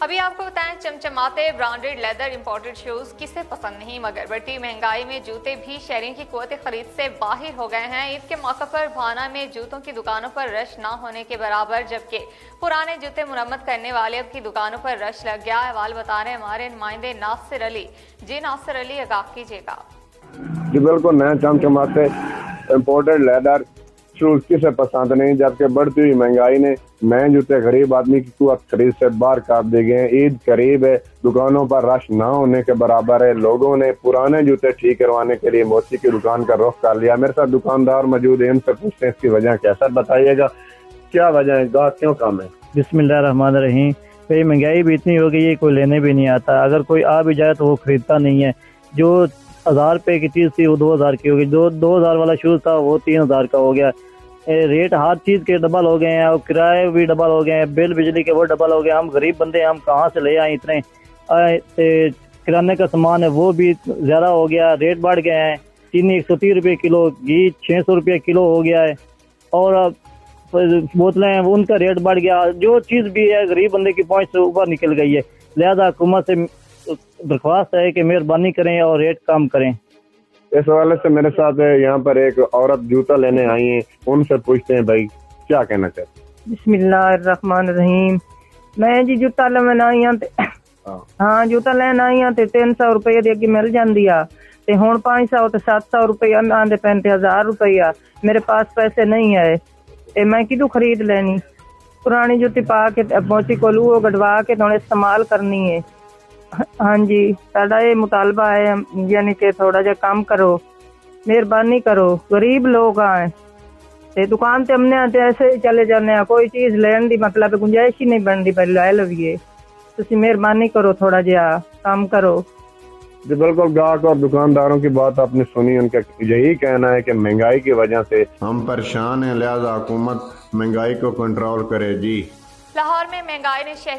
ابھی آپ کو بتائیں چمچماتے برانڈڈ لیدر امپورٹڈ شوز کسے پسند نہیں، مگر بڑھتی مہنگائی میں جوتے بھی شہریوں کی قوت خرید سے باہر ہو گئے ہیں۔ عید کے موقع پر بھانا میں جوتوں کی دکانوں پر رش نہ ہونے کے برابر، جبکہ پرانے جوتے مرمت کرنے والے کی دکانوں پر رش لگ گیا۔ احوال بتا رہے ہمارے نمائندے ناصر علی۔ جی ناصر علی، آگاہ کیجیے گا۔ جی بالکل، نئے چمچماتے امپورٹڈ لیدر شوز کسے پسند نہیں، جبکہ بڑھتی ہوئی مہنگائی نے نئے جوتے غریب آدمی کی قوت خرید سے باہر کر دیے گئے ہیں۔ عید قریب ہے، دکانوں پر رش نہ ہونے کے برابر ہے۔ لوگوں نے پرانے جوتے ٹھیک کروانے کے لیے موچی کی دکان کا رخ کر لیا۔ میرے ساتھ دکاندار موجود ہیں، ان سے پوچھتے ہیں اس کی وجہ کیا۔ سر بتائیے گا کیا وجہ ہے، گاہک کیوں کم ہے؟ بسم اللہ الرحمن الرحیم۔ بھئی مہنگائی بھی اتنی ہو گئی ہے، کوئی لینے بھی نہیں آتا، اگر کوئی آ بھی جائے تو وہ خریدتا نہیں ہے۔ جو 1000 روپے کی چیز تھی وہ 2000 کی ہو گئی، جو 2000 والا شوز تھا وہ 3000 کا ہو گیا۔ ریٹ ہر چیز کے ڈبل ہو گئے ہیں، اور کرائے بھی ڈبل ہو گئے ہیں، بل بجلی کے وہ ڈبل ہو گئے۔ ہم غریب بندے، ہم کہاں سے لے آئیں اتنے؟ کرانے کا سامان ہے وہ بھی زیادہ ہو گیا، ریٹ بڑھ گئے ہیں۔ چینی 130 روپے کلو، گھی 600 روپے کلو ہو گیا ہے، اور بوتلیں ہیں وہ ان کا ریٹ بڑھ گیا۔ جو چیز بھی ہے غریب بندے کی پہنچ سے اوپر نکل گئی ہے، لہذا حکومت سے درخواست ہے کہ مہربانی کریں اور ریٹ کم کریں۔ اس حوالے سے میرے ساتھ یہاں پر ایک عورت جوتا لینے آئی ہیں، ان سے پوچھتے ہیں بھائی کیا کہنا چاہتے ہیں۔ بسم اللہ الرحمن الرحیم۔ میں جی جوتا لینا آئی ہاں جوتا لینا آئی ہاں تے 300 روپے دی اگے مل جاندی آ تے ہن 500 تے 700 روپے آندے پین تے 1000 روپے آ۔ میرے پاس پیسے نہیں آئے تے میں کدوں خرید لینی؟ پرانی جوتی پا کے موچی کو لو گڈوا کے ہن استعمال کرنی ہے۔ ہاں جی، ساڈا یہ مطالبہ ہے، یعنی کہ تھوڑا جا کم کرو، مہربانی کرو، غریب لوگ ہیں تے دکان تے ہم نے ایسے ہی چلے جانے ہیں، کوئی چیز لین دی مطلب گنجائش ہی نہیں بنتی پہ لے لویے۔ تسی مہربانی کرو، تھوڑا جا کم کرو۔ جی بالکل، گاہک اور دکانداروں کی بات آپ نے سنی، ان کا یہی کہنا ہے کہ مہنگائی کی وجہ سے ہم پریشان ہیں، لہذا حکومت مہنگائی کو کنٹرول کرے۔ جی لاہور میں مہنگائی نے